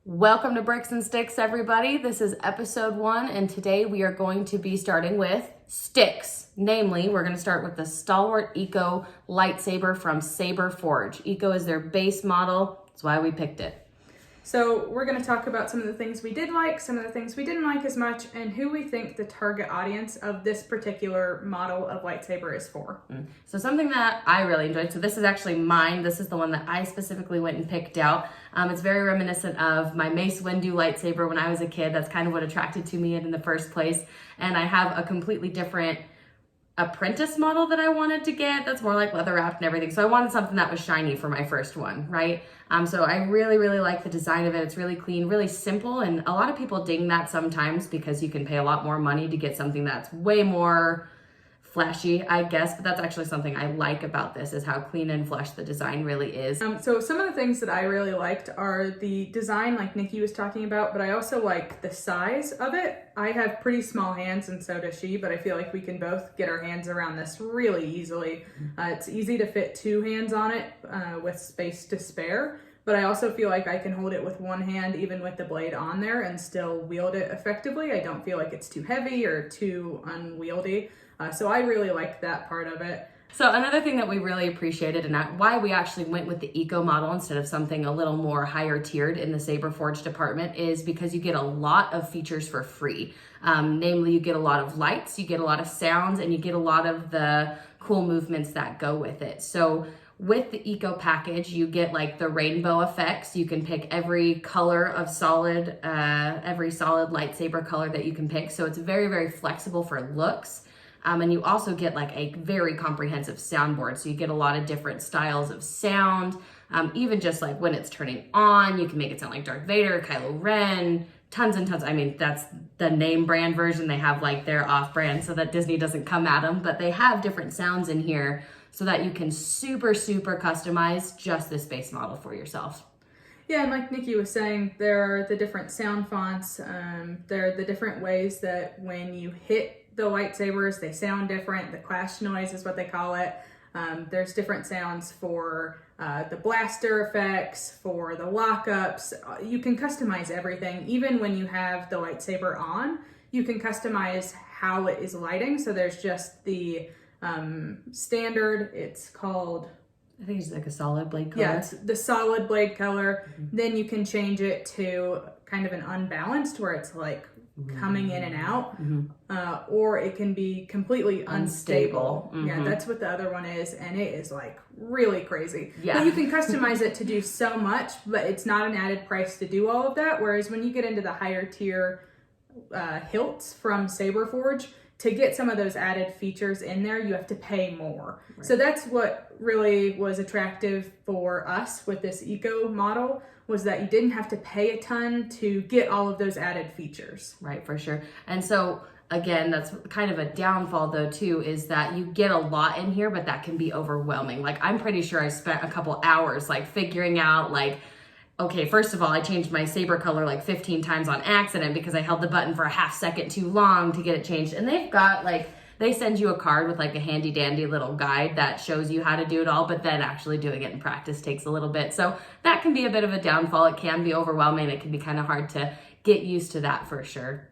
Welcome to Bricks and Sticks, everybody. This is episode 1, and today we are going to be starting with sticks. Namely, we're going to start with the Stalwart Eco lightsaber from SaberForge. Eco is their base model. That's why we picked it. So we're going to talk about some of the things we did like, some of the things we didn't like as much, and who we think the target audience of this particular model of lightsaber is for. So something that I really enjoyed, so this is actually mine. This is the one that I specifically went and picked out. It's very reminiscent of my Mace Windu lightsaber when I was a kid. That's kind of what attracted to me in the first place. And I have a completely different apprentice model that I wanted to get that's more like leather wrapped and everything. So I wanted something that was shiny for my first one, right? So I really like the design of it. It's really clean, really simple. And a lot of people ding that sometimes because you can pay a lot more money to get something that's way more flashy, I guess, but that's actually something I like about this is how clean and flush the design really is. So some of the things that I really liked are the design like Nikki was talking about, but I also like the size of it. I have pretty small hands and so does she, but I feel like we can both get our hands around this really easily. It's easy to fit 2 hands on it with space to spare, but I also feel like I can hold it with one hand even with the blade on there and still wield it effectively. I don't feel like it's too heavy or too unwieldy. So I really liked that part of it. So another thing that we really appreciated and why we actually went with the Eco model instead of something a little more higher tiered in the SaberForge department is because you get a lot of features for free. Namely, you get a lot of lights, you get a lot of sounds, and you get a lot of the cool movements that go with it. So with the Eco package, you get like the rainbow effects. You can pick every color of every solid lightsaber color that you can pick. So it's very flexible for looks. And you also get like a very comprehensive soundboard. So you get a lot of different styles of sound. Even just like when it's turning on, you can make it sound like Darth Vader, Kylo Ren, tons and tons. I mean, that's the name brand version. They have like their off brand so that Disney doesn't come at them, but they have different sounds in here so that you can super customize just this base model for yourself. Yeah, and like Nikki was saying, there are the different sound fonts. There are the different ways that when you hit the lightsabers, they sound different. The clash noise is what they call it. There's different sounds for the blaster effects, for the lockups. You can customize everything. Even when you have the lightsaber on, you can customize how it is lighting. So there's just the standard, it's called... I think it's like a solid blade color. Yeah, it's the solid blade color. Then you can change it to kind of an unbalanced where it's like coming in and out, or it can be completely unstable. Yeah, that's what the other one is, and it is like really crazy. Yeah. But you can customize it to do so much, but it's not an added price to do all of that. Whereas when you get into the higher tier hilts from SaberForge, to get some of those added features in there, you have to pay more. Right. So that's what really was attractive for us with this Eco model, was that you didn't have to pay a ton to get all of those added features. Right, for sure. And so again, that's kind of a downfall though too, is that you get a lot in here, but that can be overwhelming. Like I'm pretty sure I spent a couple hours like figuring out like, okay, first of all, I changed my saber color like 15 times on accident because I held the button for a half second too long to get it changed. And they've got like, they send you a card with like a handy dandy little guide that shows you how to do it all, but then actually doing it in practice takes a little bit. So that can be a bit of a downfall. It can be overwhelming. It can be kind of hard to get used to that for sure.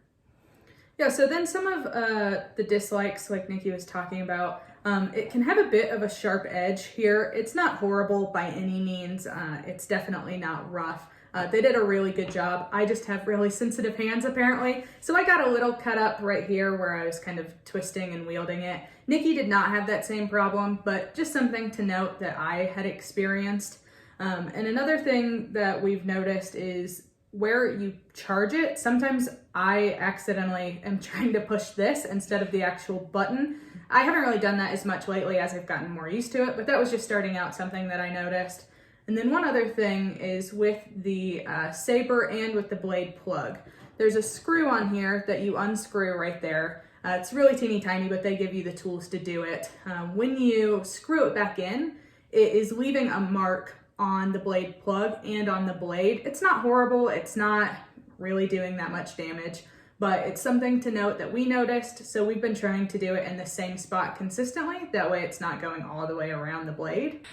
Yeah, so then some of the dislikes like Nikki was talking about, it can have a bit of a sharp edge here. It's not horrible by any means. It's definitely not rough. They did a really good job. I just have really sensitive hands apparently. So I got a little cut up right here where I was kind of twisting and wielding it. Nikki did not have that same problem, but just something to note that I had experienced. And another thing that we've noticed is where you charge it. Sometimes I accidentally am trying to push this instead of the actual button. I haven't really done that as much lately as I've gotten more used to it, but that was just starting out something that I noticed. And then one other thing is with the saber and with the blade plug. There's a screw on here that you unscrew right there. It's really teeny tiny, but they give you the tools to do it. When you screw it back in, it is leaving a mark on the blade plug and on the blade. It's not horrible. It's not really doing that much damage, but it's something to note that we noticed. So we've been trying to do it in the same spot consistently. That way it's not going all the way around the blade.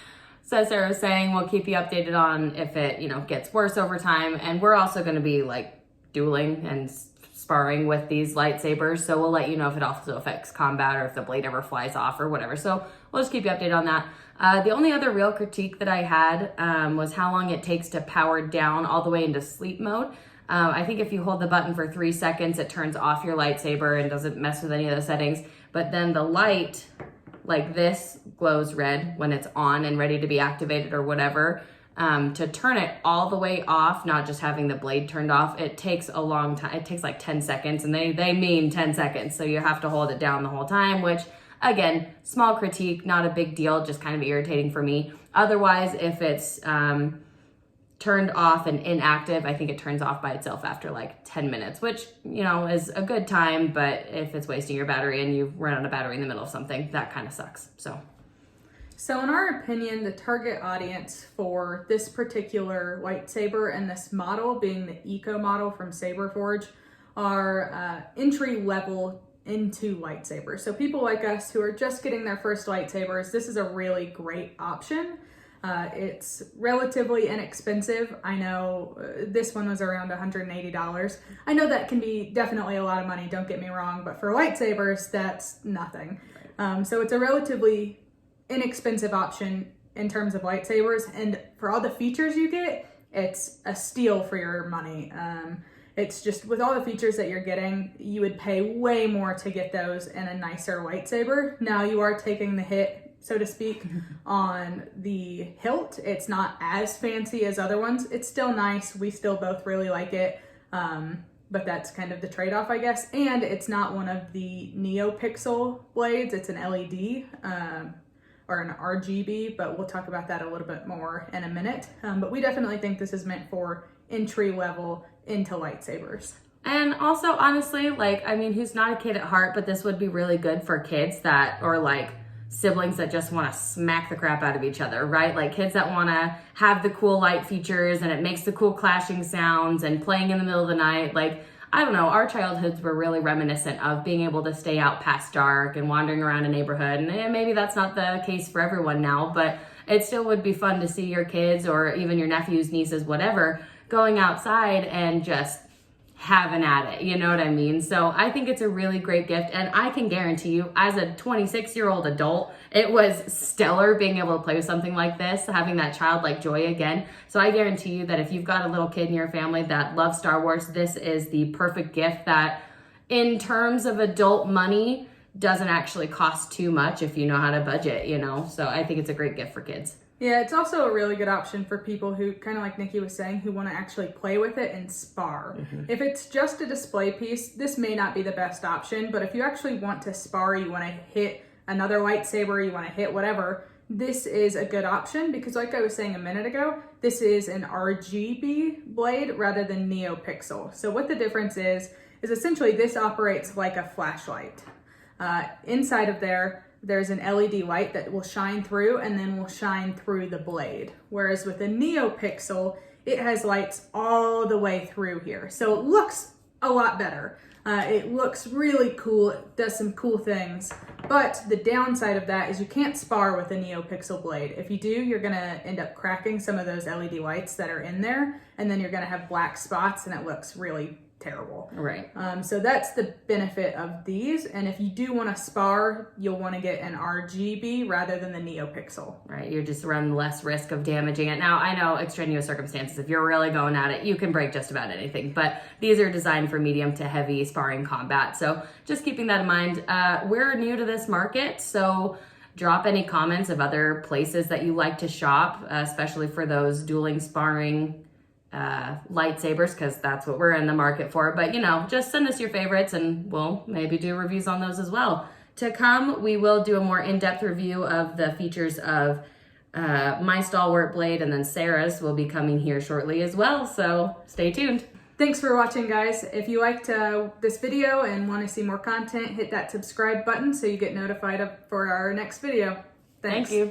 So as Sarah was saying, we'll keep you updated on if it, gets worse over time. And we're also going to be like dueling and sparring with these lightsabers. So we'll let you know if it also affects combat or if the blade ever flies off or whatever. So we'll just keep you updated on that. The only other real critique that I had was how long it takes to power down all the way into sleep mode. I think if you hold the button for 3 seconds, it turns off your lightsaber and doesn't mess with any of the settings. But then the light, like this, glows red when it's on and ready to be activated or whatever. To turn it all the way off, not just having the blade turned off, it takes a long time. It takes like 10 seconds, and they mean 10 seconds. So you have to hold it down the whole time, which, again, small critique, not a big deal, just kind of irritating for me. Otherwise, if it's turned off and inactive, I think it turns off by itself after like 10 minutes, which, is a good time. But if it's wasting your battery and you run out of battery in the middle of something, that kind of sucks. So in our opinion, the target audience for this particular lightsaber and this model, being the Eco model from SaberForge, are entry level into lightsabers. So people like us who are just getting their first lightsabers, this is a really great option. It's relatively inexpensive. I know this one was around $180. I know that can be definitely a lot of money, don't get me wrong, but for lightsabers, that's nothing. So it's a relatively inexpensive option in terms of lightsabers, and for all the features you get, it's a steal for your money. It's just, with all the features that you're getting, you would pay way more to get those in a nicer lightsaber. Now you are taking the hit, so to speak, on the hilt. It's not as fancy as other ones. It's still nice. We still both really like it. But that's kind of the trade-off, I guess. And it's not one of the NeoPixel blades. It's an LED. Or an RGB, but we'll talk about that a little bit more in a minute. But we definitely think this is meant for entry level into lightsabers. And also, honestly, who's not a kid at heart, but this would be really good for kids that, or like siblings that just want to smack the crap out of each other, right? Like kids that want to have the cool light features and it makes the cool clashing sounds and playing in the middle of the night. Like, I don't know, our childhoods were really reminiscent of being able to stay out past dark and wandering around a neighborhood. And maybe that's not the case for everyone now, but it still would be fun to see your kids or even your nephews, nieces, whatever, going outside and just having at it. You know what I mean? So I think it's a really great gift. And I can guarantee you, as a 26-year-old adult, it was stellar being able to play with something like this, having that childlike joy again. So I guarantee you that if you've got a little kid in your family that loves Star Wars, this is the perfect gift that, in terms of adult money, doesn't actually cost too much if you know how to budget, So I think it's a great gift for kids. Yeah, it's also a really good option for people who, kind of like Nikki was saying, who want to actually play with it and spar. If it's just a display piece, this may not be the best option, but if you actually want to spar, you want to hit another lightsaber, you want to hit whatever, this is a good option because, like I was saying a minute ago, this is an RGB blade rather than NeoPixel. So what the difference is essentially this operates like a flashlight. Inside of there's an LED light that will shine through and then will shine through the blade. Whereas with a NeoPixel, it has lights all the way through here. So it looks a lot better. It looks really cool. It does some cool things. But the downside of that is you can't spar with a NeoPixel blade. If you do, you're gonna end up cracking some of those LED lights that are in there, and then you're gonna have black spots and it looks really terrible. Right. So that's the benefit of these. And if you do want to spar, you'll want to get an RGB rather than the NeoPixel. Right. You're just running less risk of damaging it. Now, I know extraneous circumstances, if you're really going at it, you can break just about anything, but these are designed for medium to heavy sparring combat. So just keeping that in mind, we're new to this market. So drop any comments of other places that you like to shop, especially for those dueling sparring lightsabers, because that's what we're in the market for. But just send us your favorites and we'll maybe do reviews on those as well. To come, we will do a more in-depth review of the features of my Stalwart blade, and then Sarah's will be coming here shortly as well, so stay tuned. Thanks for watching, guys. If you liked this video and want to see more content, hit that subscribe button so you get notified for our next video. Thanks. Thank you.